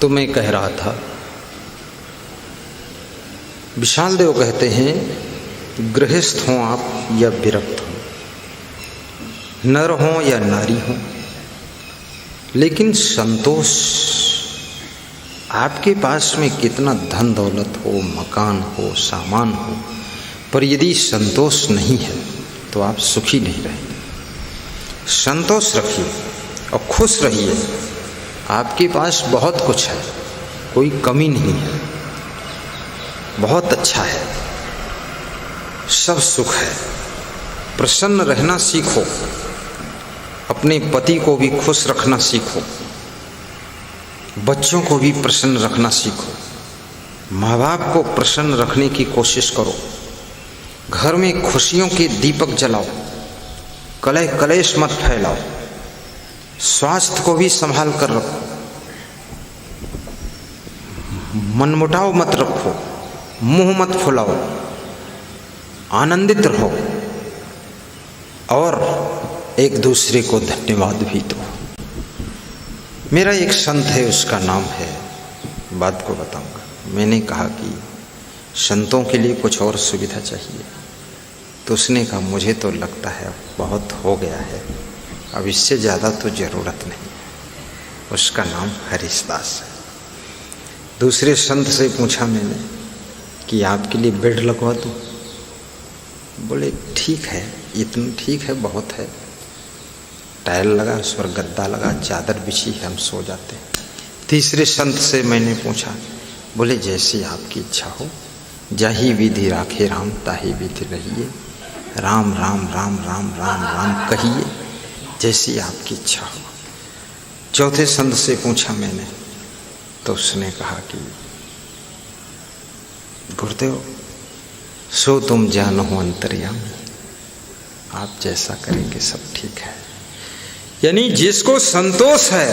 तो मैं कह रहा था, विशाल देव कहते हैं, गृहस्थ हों आप या विरक्त हों, नर हों या नारी हों, लेकिन संतोष, आपके पास में कितना धन दौलत हो, मकान हो, सामान हो, पर यदि संतोष नहीं है तो आप सुखी नहीं रहेंगे। संतोष रखिए और खुश रहिए। आपके पास बहुत कुछ है, कोई कमी नहीं है, बहुत अच्छा है, सब सुख है। प्रसन्न रहना सीखो, अपने पति को भी खुश रखना सीखो, बच्चों को भी प्रसन्न रखना सीखो, माँ बाप को प्रसन्न रखने की कोशिश करो। घर में खुशियों के दीपक जलाओ, कलह कलेश मत फैलाओ, स्वास्थ्य को भी संभाल कर रखो, मनमुटाव मत रखो, मुंह मत फुलाओ, आनंदित रहो और एक दूसरे को धन्यवाद भी दो। मेरा एक संत है, उसका नाम है, बात को बताऊंगा। मैंने कहा कि संतों के लिए कुछ और सुविधा चाहिए, तो उसने कहा मुझे तो लगता है अब बहुत हो गया है, अब इससे ज़्यादा तो ज़रूरत नहीं। उसका नाम हरिदास है। दूसरे संत से पूछा मैंने कि आपके लिए बेड लगवा दूँ? बोले ठीक है, इतना ठीक है, बहुत है। टाइल लगा, उस पर गद्दा लगा, चादर बिछी है, हम सो जाते हैं। तीसरे संत से मैंने पूछा, बोले जैसी आपकी इच्छा हो, जाही विधि राखे राम, ताही विधि रहिए, राम राम राम राम राम राम कहिए, जैसी आपकी इच्छा हो। चौथे संत से पूछा मैंने, तो उसने कहा कि गुरुदेव सो तुम जानो अंतर्यामी, आप जैसा करेंगे सब ठीक है। यानी जिसको संतोष है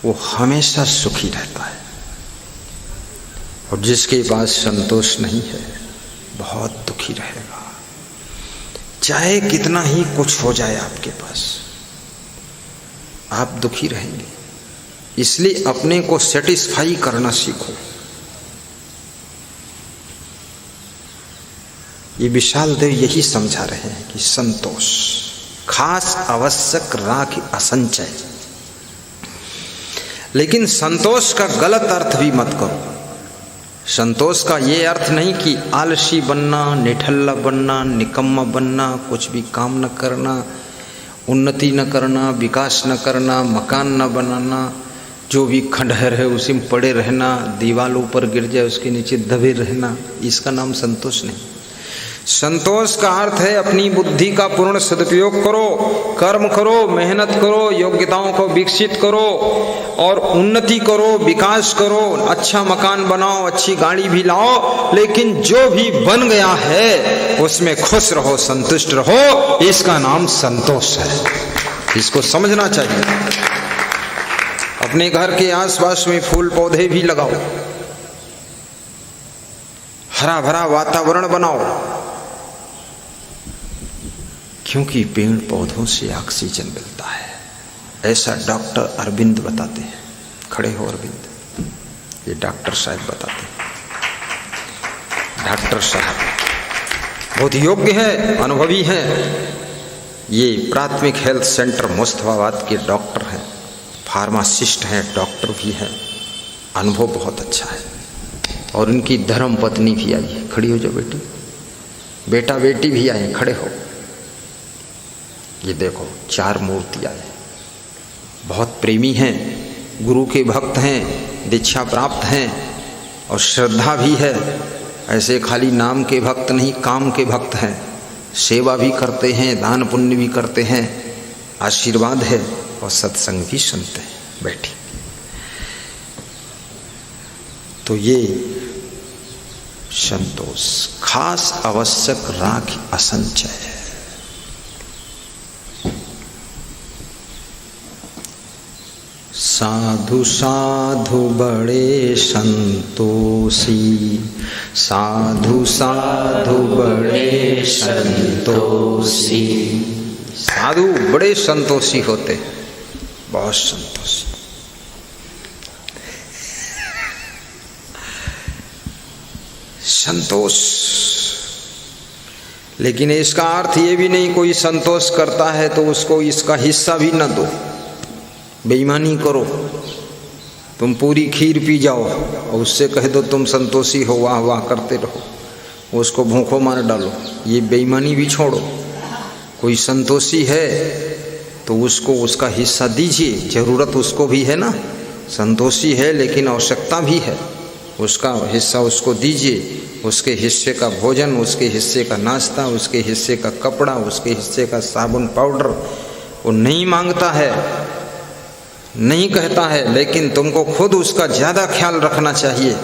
वो हमेशा सुखी रहता है, और जिसके पास संतोष नहीं है बहुत दुखी रहेगा। चाहे कितना ही कुछ हो जाए आपके पास, आप दुखी रहेंगे। इसलिए अपने को सेटिस्फाई करना सीखो। ये विशाल देव यही समझा रहे हैं कि संतोष खास आवश्यक राख असंचय। लेकिन संतोष का गलत अर्थ भी मत करो। संतोष का ये अर्थ नहीं कि आलसी बनना, निठल्ला बनना, निकम्मा बनना, कुछ भी काम न करना, उन्नति न करना, विकास न करना, मकान न बनाना, जो भी खंडहर है उसी में पड़े रहना, दीवाल ऊपर गिर जाए उसके नीचे दबे रहना, इसका नाम संतोष नहीं। संतोष का अर्थ है अपनी बुद्धि का पूर्ण सदुपयोग करो, कर्म करो, मेहनत करो, योग्यताओं को विकसित करो और उन्नति करो, विकास करो, अच्छा मकान बनाओ, अच्छी गाड़ी भी लाओ, लेकिन जो भी बन गया है उसमें खुश रहो, संतुष्ट रहो। इसका नाम संतोष है। इसको समझना चाहिए। अपने घर के आसपास में फूल पौधे भी लगाओ, हरा भरा वातावरण बनाओ, क्योंकि पेड़ पौधों से ऑक्सीजन मिलता है। ऐसा डॉक्टर अरविंद बताते हैं। खड़े हो अरविंद, ये डॉक्टर साहब बताते हैं। डॉक्टर साहब बहुत योग्य है, अनुभवी हैं। ये प्राथमिक हेल्थ सेंटर मुस्तफाबाद के डॉक्टर हैं, फार्मासिस्ट हैं, डॉक्टर भी हैं, अनुभव बहुत अच्छा है। और इनकी धर्म पत्नी भी आई है। खड़ी हो जाओ बेटी, बेटा बेटी भी आए, खड़े हो। ये देखो 4 मूर्तियाँ हैं। बहुत प्रेमी हैं, गुरु के भक्त हैं, दीक्षा प्राप्त हैं और श्रद्धा भी है। ऐसे खाली नाम के भक्त नहीं, काम के भक्त हैं। सेवा भी करते हैं, दान पुण्य भी करते हैं, आशीर्वाद है और सत्संग भी सुनते हैं। बैठी। तो ये संतोष खास आवश्यक राख असंचय है। साधु साधु बड़े संतोषी, साधु साधु बड़े संतोषी। साधु बड़े संतोषी होते हैं, बहुत संतोषी। संतोष। लेकिन इसका अर्थ ये भी नहीं कोई संतोष करता है तो उसको इसका हिस्सा भी न दो। बेईमानी करो, तुम पूरी खीर पी जाओ और उससे कह दो तुम संतोषी हो, वाह वाह करते रहो, उसको भूखों मार डालो, ये बेईमानी भी छोड़ो। कोई संतोषी है तो उसको उसका हिस्सा दीजिए, जरूरत उसको भी है ना। संतोषी है लेकिन आवश्यकता भी है, उसका हिस्सा उसको दीजिए। उसके हिस्से का भोजन, उसके हिस्से का नाश्ता, उसके हिस्से का कपड़ा, उसके हिस्से का साबुन पाउडर वो नहीं मांगता है, नहीं कहता है, लेकिन तुमको खुद उसका ज़्यादा ख्याल रखना चाहिए।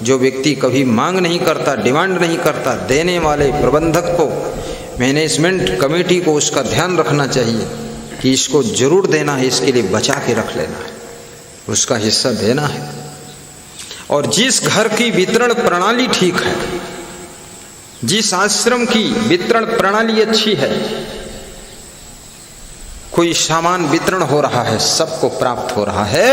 जो व्यक्ति कभी मांग नहीं करता, डिमांड नहीं करता, देने वाले प्रबंधक को, मैनेजमेंट कमेटी को उसका ध्यान रखना चाहिए कि इसको जरूर देना है, इसके लिए बचा के रख लेना है, उसका हिस्सा देना है। और जिस घर की वितरण प्रणाली ठीक है, जिस आश्रम की वितरण प्रणाली अच्छी है, कोई सामान वितरण हो रहा है, सबको प्राप्त हो रहा है,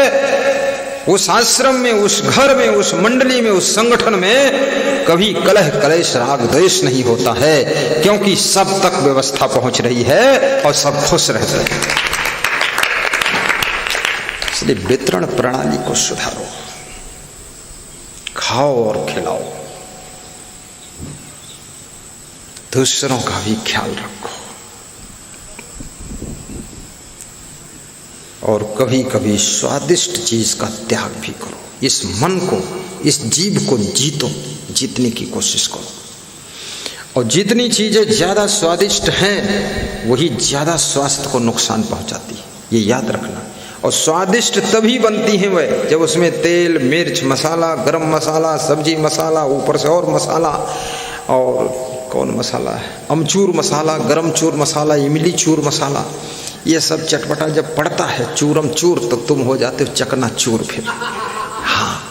उस आश्रम में, उस घर में, उस मंडली में, उस संगठन में कभी कलह कलेश राग द्वेष नहीं होता है, क्योंकि सब तक व्यवस्था पहुंच रही है और सब खुश रहते हैं। इसलिए वितरण प्रणाली को सुधारो, खाओ और खिलाओ, दूसरों का भी ख्याल रखो। और कभी कभी स्वादिष्ट चीज का त्याग भी करो। इस मन को, इस जीव को जीतने की कोशिश करो। और जितनी चीजें ज्यादा स्वादिष्ट हैं वही ज्यादा स्वास्थ्य को नुकसान पहुंचाती है, ये याद रखना। और स्वादिष्ट तभी बनती हैं वह जब उसमें तेल, मिर्च, मसाला, गरम मसाला, सब्जी मसाला, ऊपर से और मसाला, और कौन मसाला है, अमचूर मसाला, गरम चूर मसाला, इमली चूर मसाला, ये सब चटपटा जब पड़ता है, चूरम चूर, तो तुम हो जाते हो चकना चूर। फिर हाँ,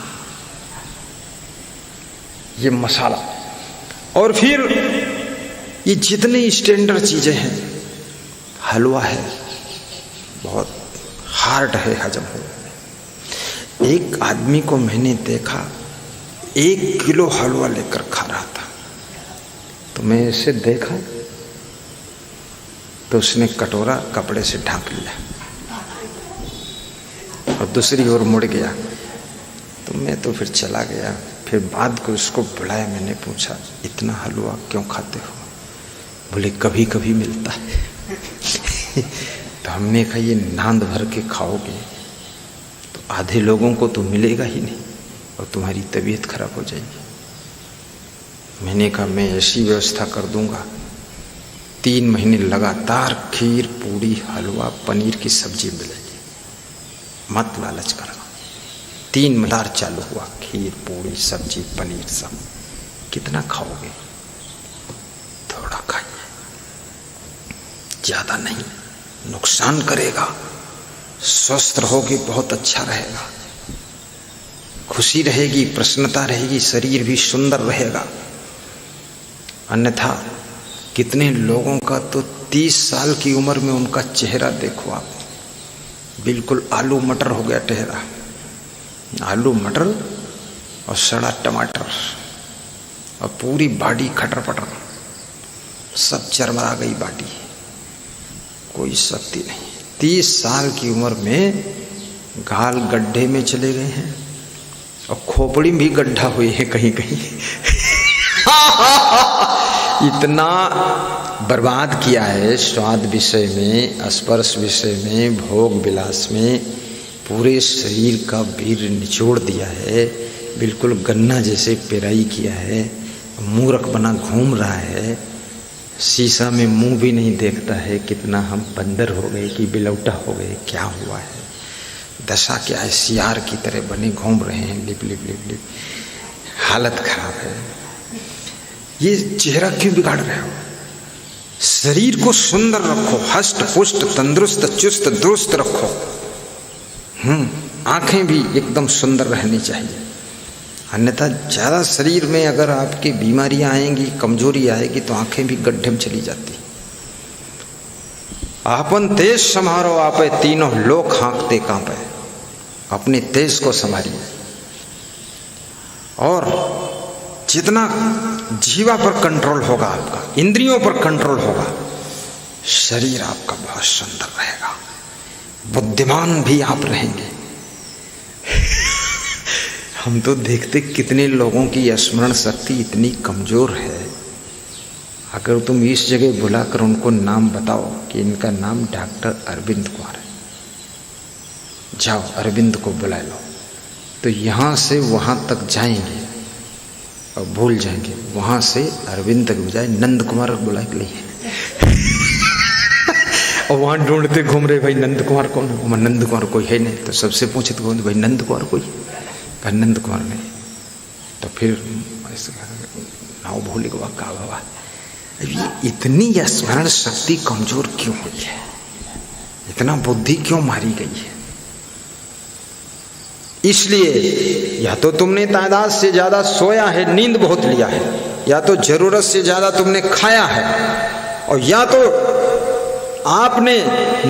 ये मसाला। और फिर ये जितने स्टैंडर्ड चीजें हैं, हलवा है, बहुत हार्ड है हजम होने में। एक आदमी को मैंने देखा 1 किलो हलवा लेकर खा रहा था, तो मैं इसे देखा तो उसने कटोरा कपड़े से ढक लिया और दूसरी ओर मुड़ गया। तो मैं तो फिर चला गया। फिर बाद को उसको बुलाया, मैंने पूछा इतना हलवा क्यों खाते हो? बोले कभी कभी मिलता है। तो हमने कहा ये नांद भर के खाओगे तो आधे लोगों को तो मिलेगा ही नहीं और तुम्हारी तबीयत खराब हो जाएगी। मैंने कहा मैं ऐसी व्यवस्था कर दूंगा, 3 महीने लगातार खीर, पूड़ी, हलवा, पनीर की सब्जी मिलेगी, मत लालच करना। 3 महीने चालू हुआ, खीर, पूड़ी, सब्जी, पनीर, सब। कितना खाओगे? थोड़ा खाइए, ज्यादा नहीं, नुकसान करेगा। स्वस्थ रहोगे, बहुत अच्छा रहेगा, खुशी रहेगी, प्रसन्नता रहेगी, शरीर भी सुंदर रहेगा। अन्यथा कितने लोगों का तो 30 साल की उम्र में उनका चेहरा देखो आप, बिल्कुल आलू मटर हो गया चेहरा, आलू मटर और सड़ा टमाटर, और पूरी बॉडी खटर पटर, सब चरमरा गई बॉडी, कोई शक्ति नहीं। 30 साल की उम्र में गाल गड्ढे में चले गए हैं और खोपड़ी भी गड्ढा हुई है कहीं कहीं। इतना बर्बाद किया है स्वाद विषय में, स्पर्श विषय में, भोग विलास में, पूरे शरीर का वीर निचोड़ दिया है, बिल्कुल गन्ना जैसे पेराई किया है, मूर्ख बना घूम रहा है, शीशा में मुंह भी नहीं देखता है। कितना हम बंदर हो गए कि बिलौटा हो गए, क्या हुआ है, दशा क्या है, सियार की तरह बने घूम रहे हैं, लिप लिप लिप लिप, हालत खराब है। ये चेहरा क्यों बिगाड़ रहे हो? शरीर को सुंदर रखो, हष्ट पुष्ट तंदुरुस्त चुस्त दुरुस्त रखो। आंखें भी एकदम सुंदर रहनी चाहिए, अन्यथा ज़्यादा शरीर में अगर आपकी बीमारियां आएंगी, कमजोरी आएगी, तो आंखें भी गड्ढे में चली जाती। आपन तेज संभारो आपे, तीनों लोग हाँकते कांपे। अपने तेज को संभालिए और जितना जीवा पर कंट्रोल होगा आपका, इंद्रियों पर कंट्रोल होगा, शरीर आपका बहुत सुंदर रहेगा, बुद्धिमान भी आप रहेंगे। हम तो देखते कितने लोगों की स्मरण शक्ति इतनी कमजोर है। अगर तुम इस जगह बुलाकर उनको नाम बताओ कि इनका नाम डॉक्टर अरविंद कुमार है, जाओ अरविंद को बुला लो, तो यहाँ से वहाँ तक जाएंगे और भूल जाएंगे। वहाँ से अरविंद तक बजाय नंद कुमार बुला के लिए और वहाँ ढूंढते घूम रहे, भाई नंद कुमार कौन है? नंद कुमार कोई है नहीं। तो सबसे पूछे तो भाई नंद कुमार कोई? भाई नंद कुमार नहीं। तो फिर नाव भूल गया का बाबा। ये इतनी स्मरण शक्ति कमजोर क्यों हुई है? इतना बुद्धि क्यों मारी गई है? इसलिए या तो तुमने तादाद से ज्यादा सोया है, नींद बहुत लिया है, या तो जरूरत से ज्यादा तुमने खाया है, और या तो आपने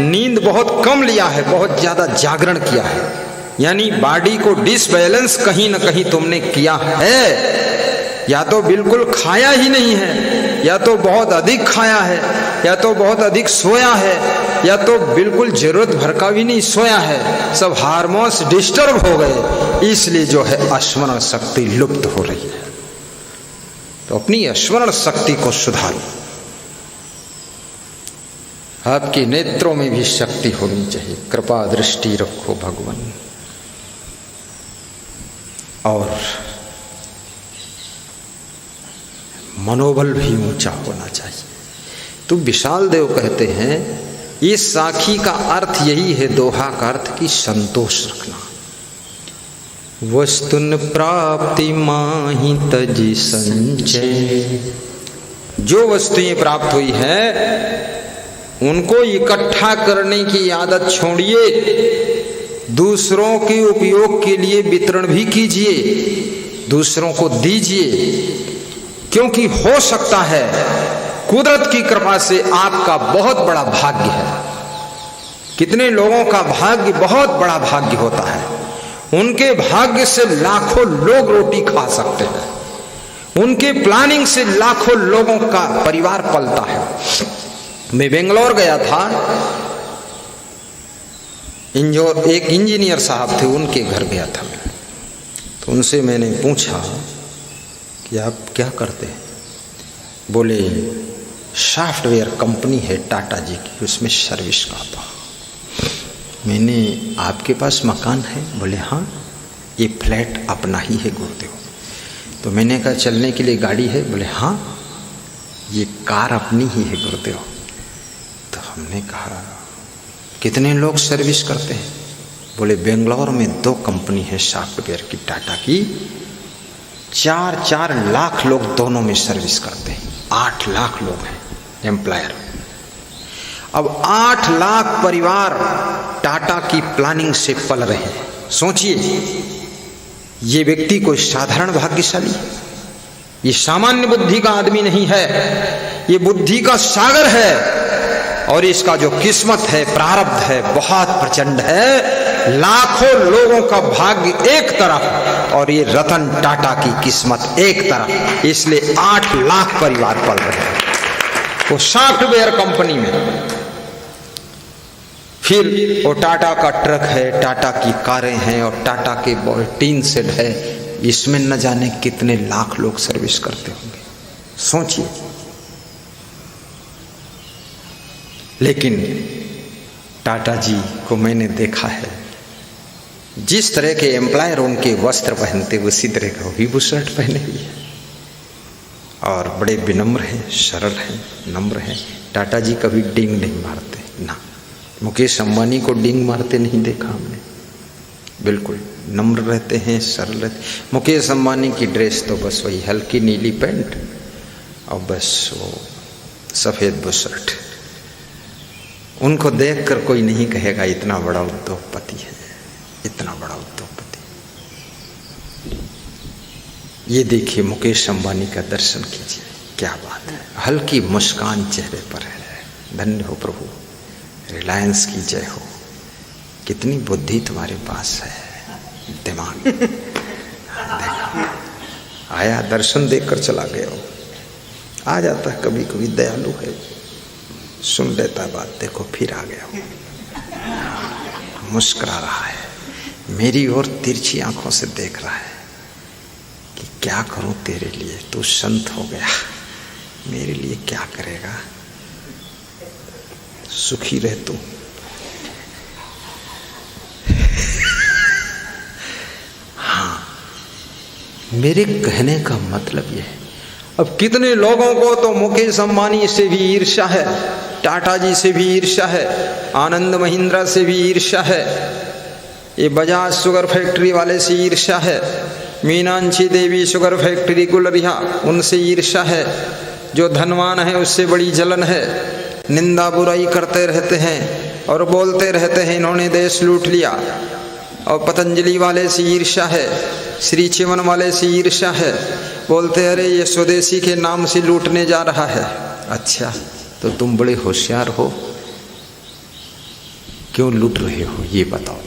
नींद बहुत कम लिया है, बहुत ज्यादा जागरण किया है। यानी बॉडी को डिसबैलेंस कहीं ना कहीं तुमने किया है। या तो बिल्कुल खाया ही नहीं है, या तो बहुत अधिक खाया है, या तो बहुत अधिक सोया है, या तो बिल्कुल जरूरत भर का भी नहीं सोया है। सब हार्मोन्स डिस्टर्ब हो गए, इसलिए जो है स्मरण शक्ति लुप्त हो रही है। तो अपनी स्मरण शक्ति को सुधारो। आपके नेत्रों में भी शक्ति होनी चाहिए। कृपा दृष्टि रखो भगवान। और मनोबल भी ऊंचा होना चाहिए। तो विशाल देव कहते हैं इस साखी का अर्थ यही है, दोहा का अर्थ की संतोष रखना। वस्तुन प्राप्ति माहि तजि संचय। जो वस्तुएं प्राप्त हुई है उनको इकट्ठा करने की आदत छोड़िए, दूसरों के उपयोग के लिए वितरण भी कीजिए, दूसरों को दीजिए। क्योंकि हो सकता है कुदरत की कृपा से आपका बहुत बड़ा भाग्य है। कितने लोगों का भाग्य बहुत बड़ा भाग्य होता है, उनके भाग्य से लाखों लोग रोटी खा सकते हैं, उनके प्लानिंग से लाखों लोगों का परिवार पलता है। मैं बेंगलोर गया था, एक इंजीनियर साहब थे, उनके घर गया था मैं। तो उनसे मैंने पूछा कि आप क्या करते हैं? बोले सॉफ्टवेयर कंपनी है टाटा जी की, उसमें सर्विस करता हूँ। मैंने आपके पास मकान है? बोले हाँ, ये फ्लैट अपना ही है गुरुदेव। तो मैंने कहा चलने के लिए गाड़ी है? बोले हाँ, ये कार अपनी ही है गुरुदेव। तो हमने कहा कितने लोग सर्विस करते हैं? बोले बेंगलोर में 2 कंपनी है सॉफ्टवेयर की टाटा की, 4-4 लाख लोग दोनों में सर्विस करते हैं। 8 लाख लोग हैं एम्प्लॉयर। अब 8 लाख परिवार टाटा की प्लानिंग से पल रहे हैं। सोचिए, ये व्यक्ति कोई साधारण भाग्यशाली है, ये सामान्य बुद्धि का आदमी नहीं है, ये बुद्धि का सागर है। और इसका जो किस्मत है, प्रारब्ध है, बहुत प्रचंड है। लाखों लोगों का भाग्य एक तरफ और ये रतन टाटा की किस्मत एक तरफ, इसलिए 8 लाख परिवार पल रहे हैं वो सॉफ्टवेयर कंपनी में। फिर वो टाटा का ट्रक है, टाटा की कारें हैं और टाटा के टीन शेड है, इसमें न जाने कितने लाख लोग सर्विस करते होंगे। सोचिए। लेकिन टाटा जी को मैंने देखा है, जिस तरह के एम्प्लॉयर उनके वस्त्र पहनते उसी तरह का वो भी बुशर्ट पहने हुए हैं और बड़े विनम्र हैं, सरल हैं, नम्र हैं। टाटा जी कभी डिंग नहीं मारते ना, मुकेश अंबानी को डिंग मारते नहीं देखा हमने। बिल्कुल नम्र रहते हैं, सरल रहते। मुकेश अंबानी की ड्रेस तो बस वही हल्की नीली पैंट और बस वो सफ़ेद बुशर्ट। उनको देखकर कोई नहीं कहेगा इतना बड़ा उद्योगपति है, इतना बड़ा उद्योगपति। ये देखिए मुकेश अंबानी का दर्शन कीजिए, क्या बात है, हल्की मुस्कान चेहरे पर है। धन्य हो प्रभु, रिलायंस की जय हो। कितनी बुद्धि तुम्हारे पास है, दिमाग। देखो आया, दर्शन देकर चला गया। वो आ जाता है कभी कभी, दयालु है, सुन लेता बात, देखो फिर आ गया। मुस्कुरा रहा है, मेरी ओर तिरछी आंखों से देख रहा है कि क्या करूं तेरे लिए, तू संत हो गया, मेरे लिए क्या करेगा, सुखी रह तू। हाँ, मेरे कहने का मतलब यह है, अब कितने लोगों को तो मुकेश अंबानी से भी ईर्ष्या है, टाटा जी से भी ईर्ष्या है, आनंद महिंद्रा से भी ईर्ष्या है, ये बजाज शुगर फैक्ट्री वाले से ईर्ष्या है, मीनाक्षी देवी शुगर फैक्ट्री गुलरिया उनसे ईर्ष्या है, जो धनवान है उससे बड़ी जलन है, निंदा बुराई करते रहते हैं और बोलते रहते हैं इन्होंने देश लूट लिया। और पतंजलि वाले से ईर्ष्या है, श्री चिवन वाले से ईर्ष्या है, बोलते अरे ये स्वदेशी के नाम से लूटने जा रहा है। अच्छा, तो तुम बड़े होशियार हो, क्यों लूट रहे हो ये बताओ,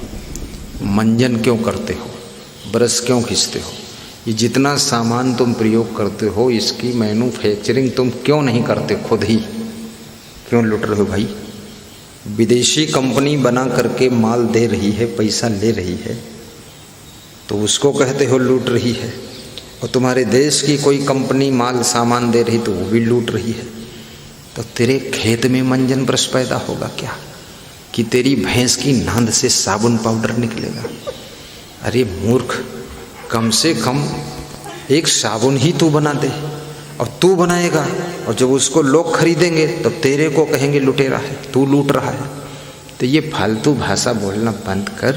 मंजन क्यों करते हो, ब्रश क्यों खींचते हो, ये जितना सामान तुम प्रयोग करते हो इसकी मैन्युफैक्चरिंग तुम क्यों नहीं करते खुद ही, क्यों लूट रहे हो भाई? विदेशी कंपनी बना करके माल दे रही है, पैसा ले रही है, तो उसको कहते हो लूट रही है, और तुम्हारे देश की कोई कंपनी माल सामान दे रही तो वो भी लूट रही है। तो तेरे खेत में मंजन ब्रश पैदा होगा क्या, कि तेरी भैंस की नांद से साबुन पाउडर निकलेगा? अरे मूर्ख, कम से कम एक साबुन ही तू बना दे, और तू बनाएगा और जब उसको लोग खरीदेंगे तो तेरे को कहेंगे लुटेरा है, तू लूट रहा है। तो ये फालतू भाषा बोलना बंद कर,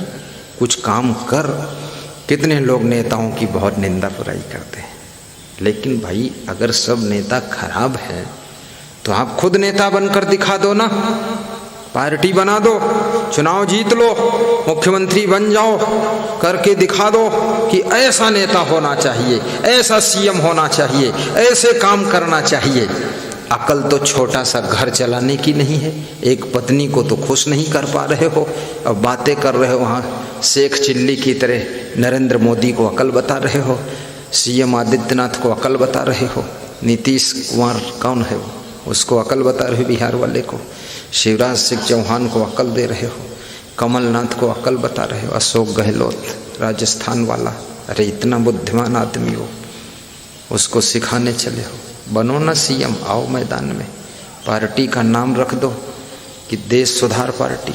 कुछ काम कर। कितने लोग नेताओं की बहुत निंदा बुराई करते हैं, लेकिन भाई अगर सब नेता खराब है तो आप खुद नेता बनकर दिखा दो ना, पार्टी बना दो, चुनाव जीत लो, मुख्यमंत्री बन जाओ, करके दिखा दो कि ऐसा नेता होना चाहिए, ऐसा सीएम होना चाहिए, ऐसे काम करना चाहिए। अकल तो छोटा सा घर चलाने की नहीं है, एक पत्नी को तो खुश नहीं कर पा रहे हो, और बातें कर रहे हो वहाँ शेख चिल्ली की तरह। नरेंद्र मोदी को अकल बता रहे हो, सीएम आदित्यनाथ को अकल बता रहे हो, नीतीश कुमार कौन है वो, उसको अकल बता रहे हो बिहार वाले को, शिवराज सिंह चौहान को अकल दे रहे हो, कमलनाथ को अकल बता रहे हो, अशोक गहलोत राजस्थान वाला, अरे इतना बुद्धिमान आदमी हो, उसको सिखाने चले हो। बनो ना सीएम, आओ मैदान में, पार्टी का नाम रख दो कि देश सुधार पार्टी,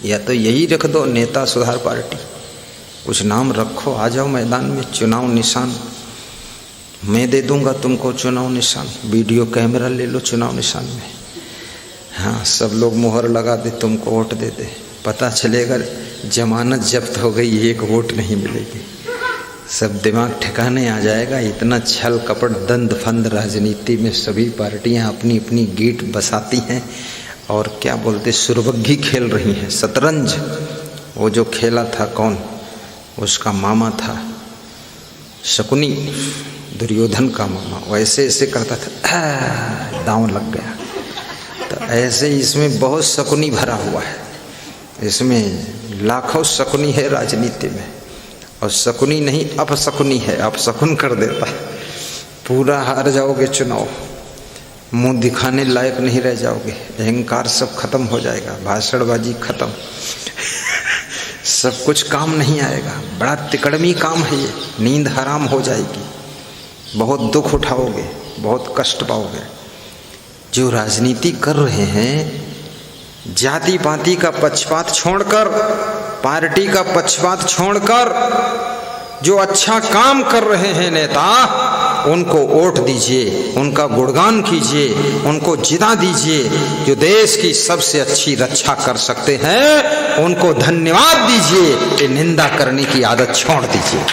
या तो यही रख दो नेता सुधार पार्टी, कुछ नाम रखो, आ जाओ मैदान में। चुनाव निशान मैं दे दूंगा तुमको, चुनाव निशान, वीडियो कैमरा ले लो चुनाव निशान में, हाँ सब लोग मुहर लगा दे, तुमको वोट दे दे, पता चलेगा जमानत जब्त हो गई, एक वोट नहीं मिलेगी, सब दिमाग ठिकाने आ जाएगा। इतना छल कपट दंड फंद राजनीति में सभी पार्टियां अपनी अपनी गीट बसाती हैं और क्या बोलते सुरबग्गी खेल रही हैं, शतरंज। वो जो खेला था कौन, उसका मामा था शकुनी, दुर्योधन का मामा, वैसे ऐसे करता था, दांव लग गया। तो ऐसे इसमें बहुत शकुनी भरा हुआ है, इसमें लाखों शकुनी है राजनीति में, और शकुनी नहीं अपशकुनी है, अपशकुन कर देता है। पूरा हार जाओगे चुनाव, मुंह दिखाने लायक नहीं रह जाओगे, अहंकार सब खत्म हो जाएगा, भाषणबाजी खत्म, सब कुछ काम नहीं आएगा, बड़ा तिकड़मी काम है ये, नींद हराम हो जाएगी, बहुत दुख उठाओगे, बहुत कष्ट पाओगे। जो राजनीति कर रहे हैं जाति पाति का पक्षपात छोड़कर, पार्टी का पक्षपात छोड़कर, जो अच्छा काम कर रहे हैं नेता, उनको वोट दीजिए, उनका गुणगान कीजिए, उनको जिता दीजिए। जो देश की सबसे अच्छी रक्षा कर सकते हैं उनको धन्यवाद दीजिए, ये निंदा करने की आदत छोड़ दीजिए।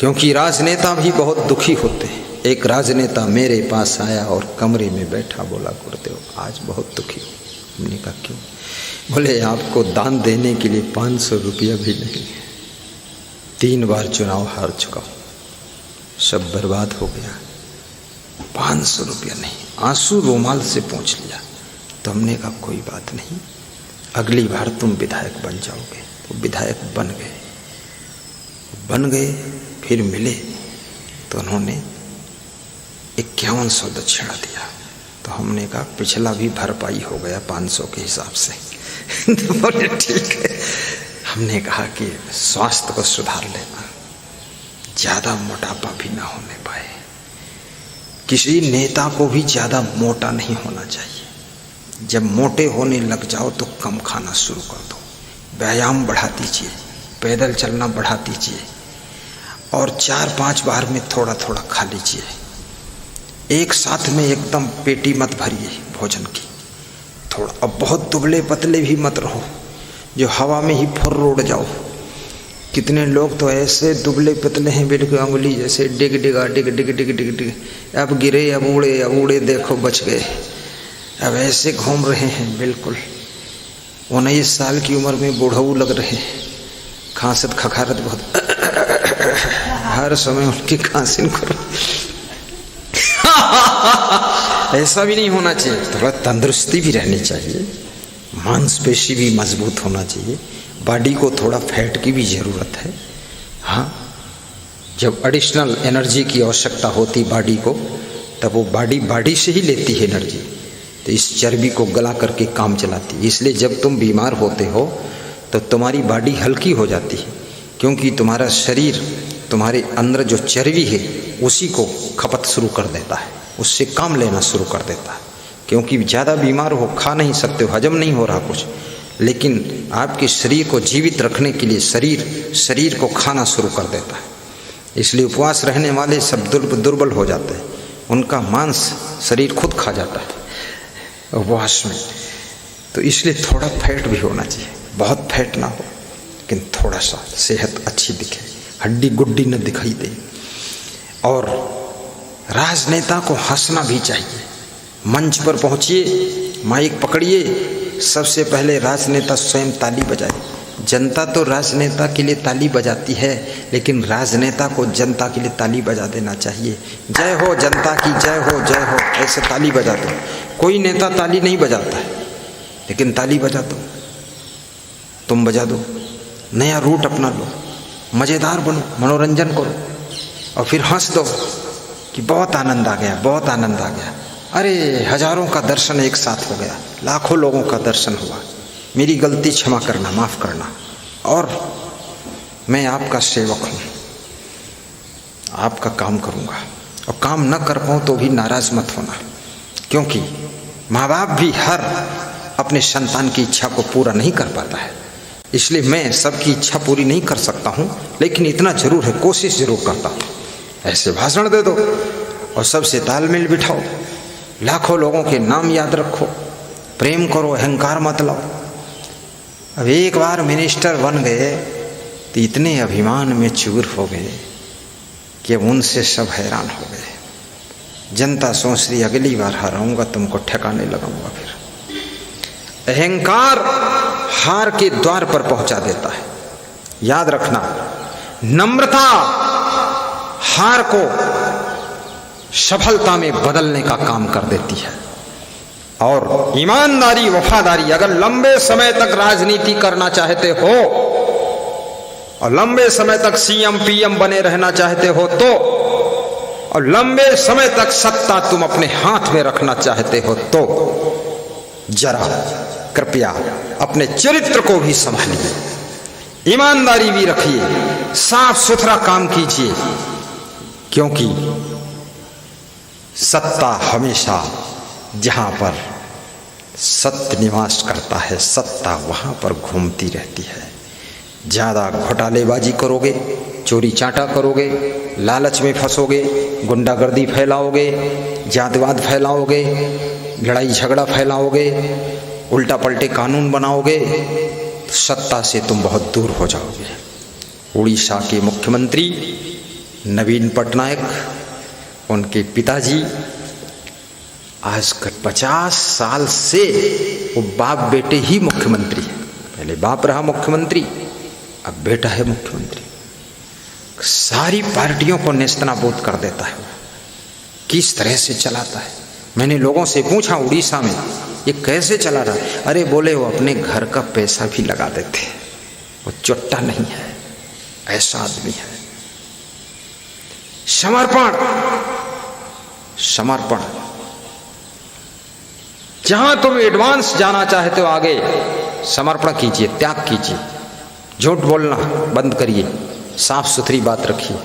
क्योंकि राजनेता भी बहुत दुखी होते हैं। एक राजनेता मेरे पास आया और कमरे में बैठा, बोला गुरुदेव आज बहुत दुखी हूँ। हमने कहा क्यों? बोले आपको दान देने के लिए 500 रुपया भी नहीं, 3 बार चुनाव हार चुका हूँ, सब बर्बाद हो गया, 500 रुपया नहीं। आंसू रुमाल से पोंछ लिया। तो हमने कहा कोई बात नहीं, अगली बार तुम विधायक बन जाओगे। तो विधायक बन गए। बन गए, फिर मिले तो उन्होंने 5100 दक्षिणा दिया। तो हमने कहा पिछला भी भरपाई हो गया 500 के हिसाब से। तो बोले ठीक है। हमने कहा कि स्वास्थ्य को सुधार लेना, ज़्यादा मोटापा भी ना होने पाए। किसी नेता को भी ज़्यादा मोटा नहीं होना चाहिए। जब मोटे होने लग जाओ तो कम खाना शुरू कर दो, व्यायाम बढ़ा दीजिए, पैदल चलना बढ़ा दीजिए और 4-5 बार में थोड़ा थोड़ा खा लीजिए। एक साथ में एकदम पेटी मत भरिए भोजन की, थोड़ा। अब बहुत दुबले पतले भी मत रहो जो हवा में ही फुर्र उड़ जाओ। कितने लोग तो ऐसे दुबले पतले हैं बिल्कुल अंगुली जैसे, डिग डिगा डिग डिग डिग डिग डिग, अब गिरे अब उड़े देखो बच गए। अब ऐसे घूम रहे हैं बिल्कुल 19 साल की उम्र में बूढ़ऊ लग रहे हैं। खांसत खखारत बहुत, हर समय उनकी खांसी करो। ऐसा भी नहीं होना चाहिए। थोड़ा तंदुरुस्ती भी रहनी चाहिए, मांसपेशी भी मजबूत होना चाहिए, बॉडी को थोड़ा फैट की भी ज़रूरत है। हाँ, जब एडिशनल एनर्जी की आवश्यकता होती बॉडी को, तब वो बॉडी से ही लेती है एनर्जी, तो इस चर्बी को गला करके काम चलाती है। इसलिए जब तुम बीमार होते हो तो तुम्हारी बॉडी हल्की हो जाती है, क्योंकि तुम्हारा शरीर तुम्हारे अंदर जो चर्बी है उसी को खपत शुरू कर देता है, उससे काम लेना शुरू कर देता है। क्योंकि ज़्यादा बीमार हो, खा नहीं सकते हो, हजम नहीं हो रहा कुछ, लेकिन आपके शरीर को जीवित रखने के लिए शरीर को खाना शुरू कर देता है। इसलिए उपवास रहने वाले सब दुर्बल हो जाते हैं, उनका मांस शरीर खुद खा जाता है उपवास में। तो इसलिए थोड़ा फैट भी होना चाहिए, बहुत फैट ना हो लेकिन थोड़ा सा सेहत अच्छी दिखे, हड्डी गुड्डी न दिखाई दे। और राजनेता को हंसना भी चाहिए। मंच पर पहुंचिए, माइक पकड़िए, सबसे पहले राजनेता स्वयं ताली बजाए। जनता तो राजनेता के लिए ताली बजाती है, लेकिन राजनेता को जनता के लिए ताली बजा देना चाहिए। जय हो जनता की, जय हो जय हो, ऐसे ताली बजा दो। कोई नेता ताली नहीं बजाता है, लेकिन ताली बजा दो, तुम बजा दो। नया रूट अपना लो, मज़ेदार बनो, मनोरंजन करो और फिर हंस दो कि बहुत आनंद आ गया, बहुत आनंद आ गया। अरे हजारों का दर्शन एक साथ हो गया, लाखों लोगों का दर्शन हुआ, मेरी गलती क्षमा करना, माफ़ करना, और मैं आपका सेवक हूँ, आपका काम करूँगा। और काम न कर पाऊँ तो भी नाराज़ मत होना, क्योंकि माँ बाप भी हर अपने संतान की इच्छा को पूरा नहीं कर पाता है। इसलिए मैं सबकी इच्छा पूरी नहीं कर सकता हूँ, लेकिन इतना जरूर है, कोशिश जरूर करता हूँ। ऐसे भाषण दे दो और सबसे तालमेल बिठाओ, लाखों लोगों के नाम याद रखो, प्रेम करो, अहंकार मत लाओ। अब एक बार मिनिस्टर बन गए तो इतने अभिमान में चूर हो गए कि उनसे सब हैरान हो गए। जनता सोच रही अगली बार हराऊंगा, तुमको ठिकाने लगाऊंगा। फिर अहंकार हार के द्वार पर पहुंचा देता है। याद रखना, नम्रता हार को सफलता में बदलने का काम कर देती है। और ईमानदारी, वफादारी, अगर लंबे समय तक राजनीति करना चाहते हो और लंबे समय तक सीएम पीएम बने रहना चाहते हो तो, और लंबे समय तक सत्ता तुम अपने हाथ में रखना चाहते हो तो, जरा कृपया अपने चरित्र को भी संभालिए, ईमानदारी भी रखिए, साफ सुथरा काम कीजिए, क्योंकि सत्ता हमेशा जहां पर सत्य निवास करता है, सत्ता वहां पर घूमती रहती है। ज़्यादा घोटालेबाजी करोगे, चोरी चाटा करोगे, लालच में फंसोगे, गुंडागर्दी फैलाओगे, जातिवाद फैलाओगे, लड़ाई झगड़ा फैलाओगे, उल्टा पलटे कानून बनाओगे, तो सत्ता से तुम बहुत दूर हो जाओगे। उड़ीसा के मुख्यमंत्री नवीन पटनायक, उनके पिताजी आज 50 साल से वो बाप बेटे ही मुख्यमंत्री है। पहले बाप रहा मुख्यमंत्री, अब बेटा है मुख्यमंत्री। सारी पार्टियों को नेस्तनाबूद कर देता है। किस तरह से चलाता है? मैंने लोगों से पूछा उड़ीसा में ये कैसे चला रहा है? अरे बोले वो अपने घर का पैसा भी लगा देते हैं, वो चुट्टा नहीं है, ऐसा आदमी है। समर्पण, समर्पण। जहां तुम एडवांस जाना चाहते हो आगे, समर्पण कीजिए, त्याग कीजिए। झूठ बोलना बंद करिए, साफ सुथरी बात रखिए,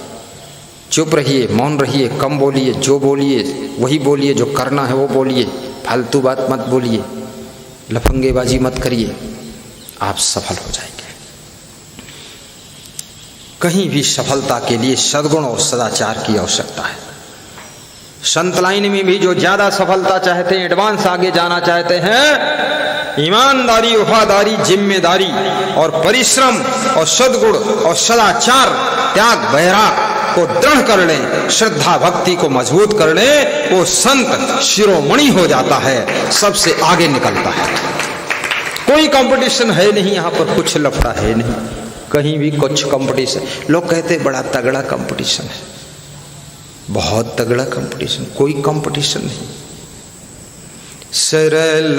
चुप रहिए, मौन रहिए, कम बोलिए, जो बोलिए वही बोलिए, जो करना है वो बोलिए, फालतू बात मत बोलिए, लफंगेबाजी मत करिए, आप सफल हो जाएंगे। कहीं भी सफलता के लिए सद्गुण और सदाचार की आवश्यकता है। संत लाइन में भी जो ज्यादा सफलता चाहते हैं, एडवांस आगे जाना चाहते हैं, ईमानदारी, वफादारी, जिम्मेदारी और परिश्रम और सद्गुण और सदाचार, त्याग, वैराग को दृढ़ कर लें, श्रद्धा भक्ति को मजबूत कर लें, वो संत शिरोमणि हो जाता है, सबसे आगे निकलता है। कोई कंपटीशन है नहीं यहाँ पर, कुछ लफड़ा है नहीं, कहीं भी कुछ कंपटीशन। लोग कहते बड़ा तगड़ा कंपटीशन है, बहुत तगड़ा कंपटीशन, कोई कंपटीशन नहीं। सरल